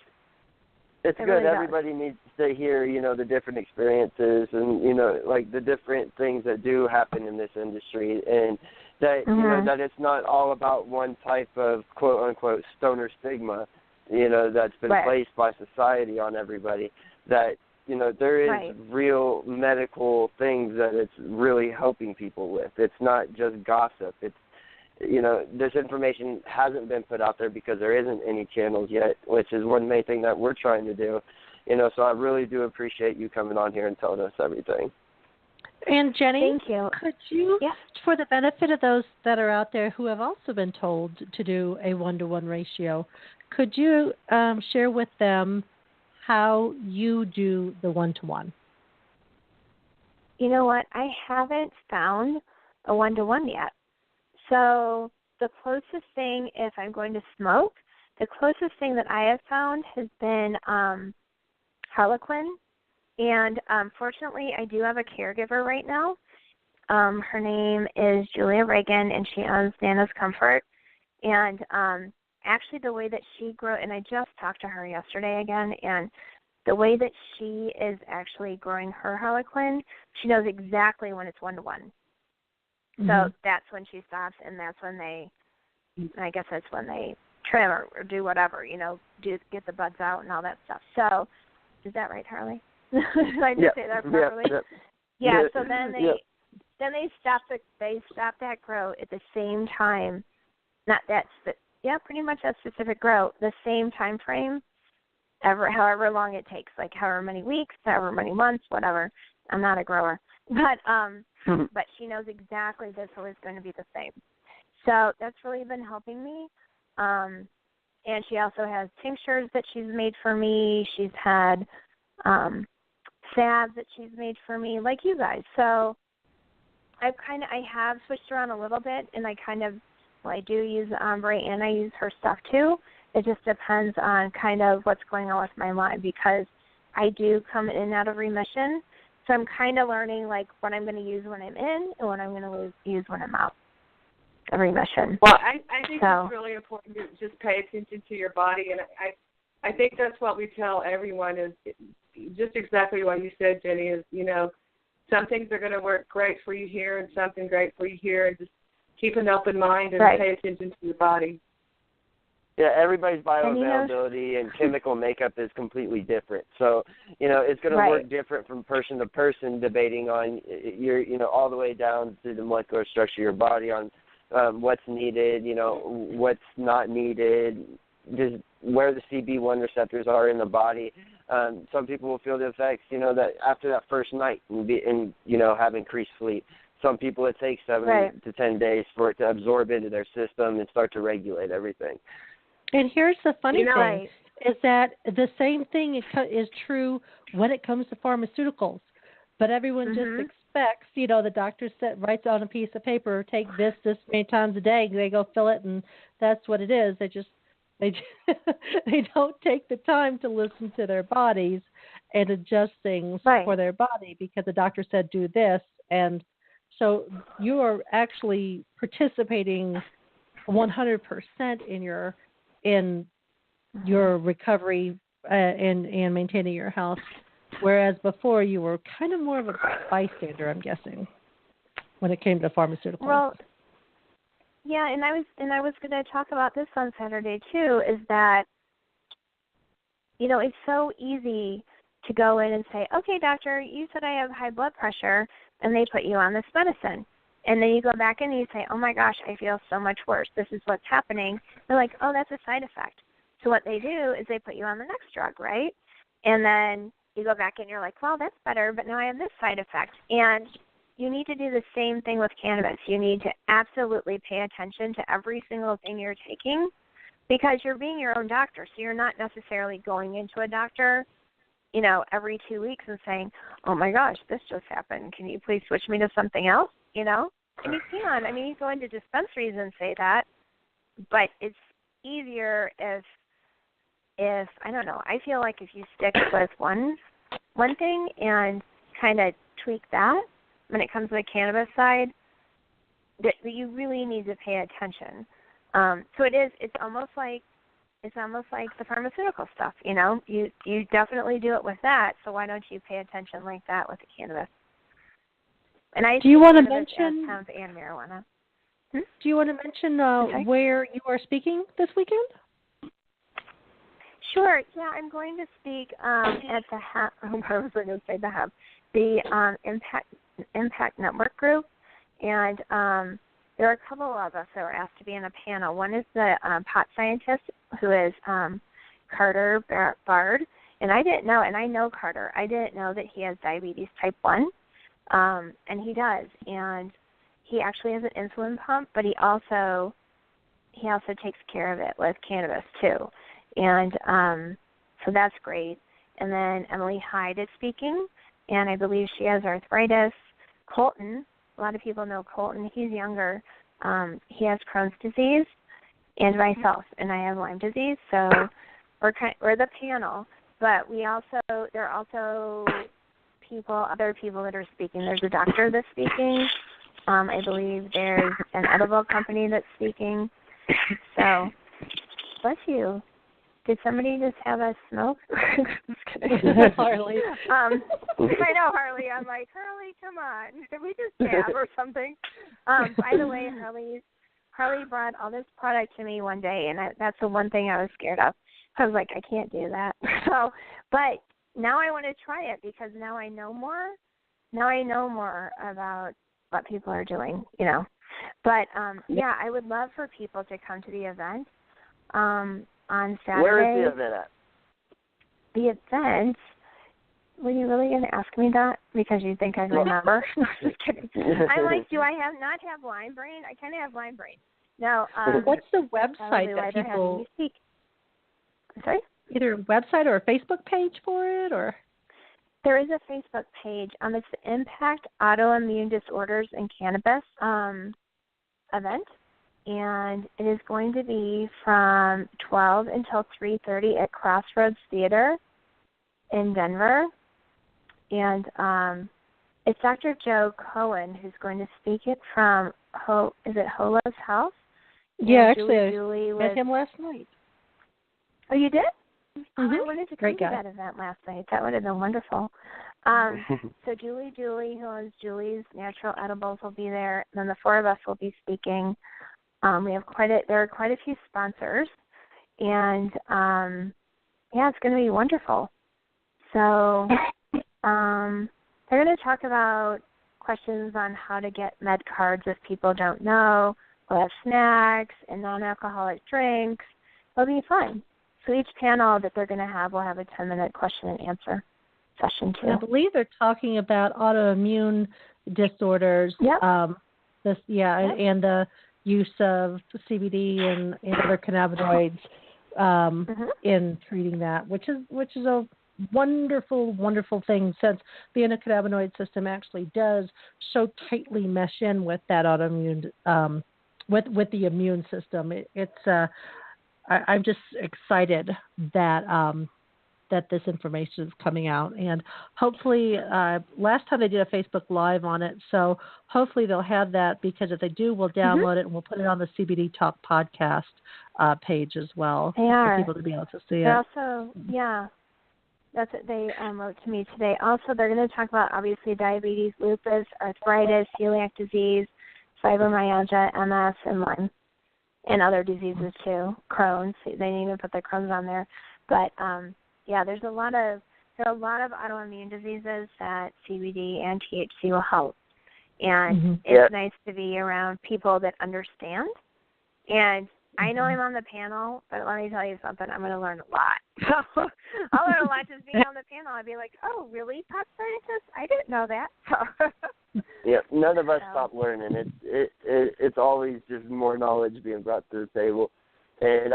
It's good. Really everybody needs to hear, the different experiences and, like the different things that do happen in this industry, and that, that it's not all about one type of quote unquote stoner stigma, that's been placed by society on everybody. That, there is real medical things that it's really helping people with. It's not just gossip. It's, this information hasn't been put out there because there isn't any channels yet, which is one main thing that we're trying to do. So I really do appreciate you coming on here and telling us everything.
And Jenny,
Thank you.
could you,
Yeah.
for the benefit of those that are out there who have also been told to do a 1-to-1 ratio, could you share with them how you do the 1-to-1?
You know what? I haven't found a 1-to-1 yet. So the closest thing, if I'm going to smoke, the closest thing that I have found has been Harlequin. And fortunately, I do have a caregiver right now. Her name is Julia Reagan, and she owns Nana's Comfort. And actually the way that she grew, and I just talked to her yesterday again, and the way that she is actually growing her Harlequin, she knows exactly when it's 1-to-1.
Mm-hmm.
So that's when she stops, and that's when I guess that's when they trim or do whatever, get the buds out and all that stuff. So is that right, Harley? Did I just say that properly? Yeah. So then they stop that grow at the same time. Pretty much that specific grow, the same time frame, however long it takes, like however many weeks, however many months, whatever. I'm not a grower, but she knows exactly this is going to be the same. So that's really been helping me. And she also has tinctures that she's made for me. She's had salves that she's made for me, like you guys. So I have switched around a little bit, and I do use ombre, and I use her stuff too. It just depends on kind of what's going on with my line, because I do come in and out of remission. So I'm kind of learning like what I'm going to use when I'm in and what I'm going to use when I'm out of remission.
Well, I think it's really important to just pay attention to your body, and I think that's what we tell everyone is just exactly what you said, Jenny, is, some things are going to work great for you here and something great for you here, and just keep an open mind and pay attention to your body.
Yeah, everybody's bioavailability and chemical makeup is completely different. So, it's going to work different from person to person, debating on your, all the way down to the molecular structure of your body, on what's needed, what's not needed, just where the CB1 receptors are in the body. Some people will feel the effects, that after that first night and have increased sleep. Some people it takes 7 to 10 days for it to absorb into their system and start to regulate everything.
And here's the funny thing, is that the same thing is true when it comes to pharmaceuticals. But everyone just expects, the doctor writes on a piece of paper, take this many times a day. They go fill it, and that's what it is. They don't take the time to listen to their bodies and adjust things for their body, because the doctor said do this. And so you are actually participating 100% in your recovery and maintaining your health, whereas before you were kind of more of a bystander, I'm guessing, when it came to pharmaceuticals.
Well, yeah, and I was going to talk about this on Saturday too. Is that it's so easy to go in and say, okay, doctor, you said I have high blood pressure, and they put you on this medicine. And then you go back in and you say, oh, my gosh, I feel so much worse. This is what's happening. They're like, oh, that's a side effect. So what they do is they put you on the next drug, right? And then you go back in and you're like, well, that's better, but now I have this side effect. And you need to do the same thing with cannabis. You need to absolutely pay attention to every single thing you're taking, because you're being your own doctor. So you're not necessarily going into a doctor, every 2 weeks and saying, oh, my gosh, this just happened. Can you please switch me to something else? And you can. I mean, you go into dispensaries and say that, but it's easier if I don't know, I feel like if you stick with one thing and kind of tweak that when it comes to the cannabis side, that you really need to pay attention. So it's almost like the pharmaceutical stuff, You definitely do it with that, so why don't you pay attention like that with the cannabis? And do you want to mention hemp and marijuana?
Do you want to mention where you are speaking this weekend?
Sure. Yeah, I'm going to speak at the hemp. I was going to say the hemp, the Impact Network group, and there are a couple of us that were asked to be in a panel. One is the pot scientist, who is Carter Bard, and I didn't know, and I know Carter. I didn't know that he has diabetes type 1. And he does. And he actually has an insulin pump, but he also takes care of it with cannabis too. And so that's great. And then Emily Hyde is speaking, and I believe she has arthritis. Colton, a lot of people know Colton. He's younger. He has Crohn's disease, and myself, and I have Lyme disease. So we're the panel, but there are also other people that are speaking. There's a doctor that's speaking. I believe there's an edible company that's speaking. So, bless you. Did somebody just have us smoke? Just kidding.
Harley.
I know, Harley. I'm like, Harley, come on. Did we just dab or something? By the way, Harley brought all this product to me one day, and that's the one thing I was scared of. I was like, I can't do that. So, but now I want to try it because now I know more. Now I know more about what people are doing, you know. But, yeah, I would love for people to come to the event on Saturday.
Where is the event at?
The event? Were you really going to ask me that? Because you think I remember? No, just kidding. I'm like, do I not have Lyme brain? I kind of have Lyme brain. No.
What's the website that people...
I'm sorry?
Either a website or a Facebook page for it, or...
There is a Facebook page. It's the Impact Autoimmune Disorders and Cannabis event, and it is going to be from 12 until 3:30 at Crossroads Theater in Denver. And it's Dr. Joe Cohen who's going to speak it from, is it Holo's House?
Yeah, actually, I met him last night.
Oh, you did?
Mm-hmm.
I wanted to come to that event last night. That would have been wonderful. So Julie, who owns Julie's Natural Edibles, will be there. And then the four of us will be speaking. There are quite a few sponsors. And, yeah, it's going to be wonderful. So they're going to talk about questions on how to get med cards if people don't know. We'll have snacks and non-alcoholic drinks. It'll be fun. So each panel that they're going to have will have a 10-minute question and answer session too.
I believe they're talking about autoimmune disorders.
Yep.
And the use of CBD and other cannabinoids in treating that, which is a wonderful, wonderful thing, since the endocannabinoid system actually does so tightly mesh in with that autoimmune, with the immune system. I'm just excited that that this information is coming out, and hopefully, last time they did a Facebook Live on it, so hopefully they'll have that, because if they do, we'll download it and we'll put it on the CBD Talk podcast page as well for people to be able to see it.
Also, yeah, that's what they wrote to me today. Also, they're going to talk about obviously diabetes, lupus, arthritis, celiac disease, fibromyalgia, MS, and Lyme. And other diseases too, Crohn's. They didn't even put the Crohn's on there, but there are a lot of autoimmune diseases that CBD and THC will help, and it's nice to be around people that understand. And I know I'm on the panel, but let me tell you something. I'm going to learn a lot. So I'll learn a lot just being on the panel. I'll be like, oh, really, pop scientist? I didn't know that.
Yeah, none of us stop learning. It's always just more knowledge being brought to the table. And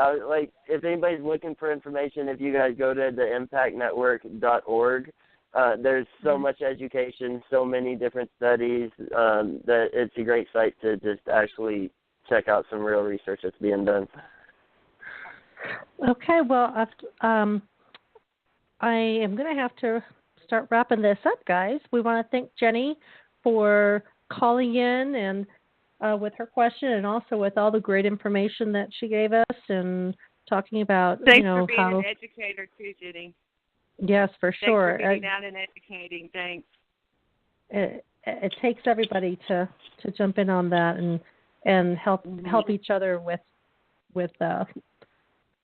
if anybody's looking for information, if you guys go to the impactnetwork.org, there's so much education, so many different studies, that it's a great site to just actually check out some real research that's being done. Okay, well,
I am going to have to start wrapping this up, guys. We want to thank Jenny for calling in and with her question, and also with all the great information that she gave us and talking about,
Thanks for being an educator too, Jenny.
Yes, for sure.
Thanks for getting out and educating. Thanks.
It takes everybody to jump in on that and help each other with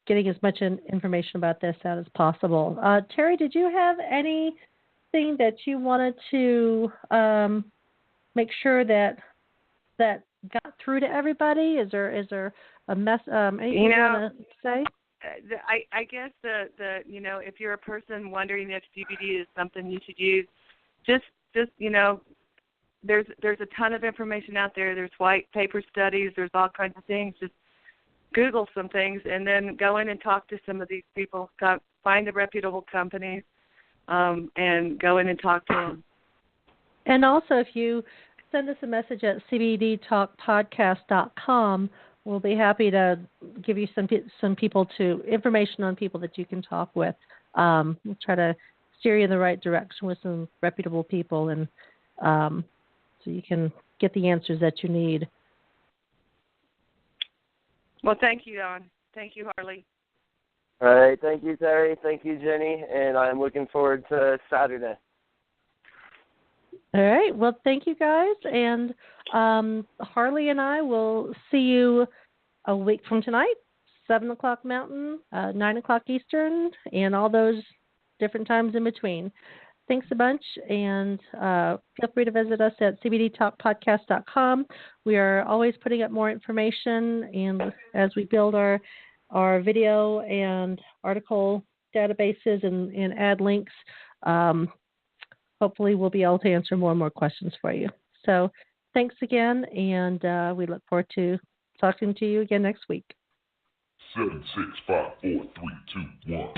getting as much information about this out as possible. Terri, did you have anything that you wanted to make sure that got through to everybody? Is there a mess? Anything you want to say?
I guess the if you're a person wondering if CBD is something you should use, just there's a ton of information out there. There's white paper studies. There's all kinds of things. Just Google some things and then go in and talk to some of these people. Find the reputable companies and go in and talk to them.
And also, if you send us a message at cbdtalkpodcast.com, we'll be happy to give you some information on people that you can talk with. We'll try to steer you in the right direction with some reputable people, and so you can get the answers that you need.
Well, thank you, Dawn. Thank you, Harley.
All right. Thank you, Terry. Thank you, Jenny. And I'm looking forward to Saturday.
All right. Well, thank you, guys. And Harley and I will see you a week from tonight, 7 o'clock Mountain, 9 o'clock Eastern, and all those different times in between. Thanks a bunch, and feel free to visit us at cbdtalkpodcast.com. We are always putting up more information, and as we build our video and article databases and add links, hopefully we'll be able to answer more and more questions for you. So thanks again, and we look forward to talking to you again next week.
7, 6, 5, 4, 3, 2, 1.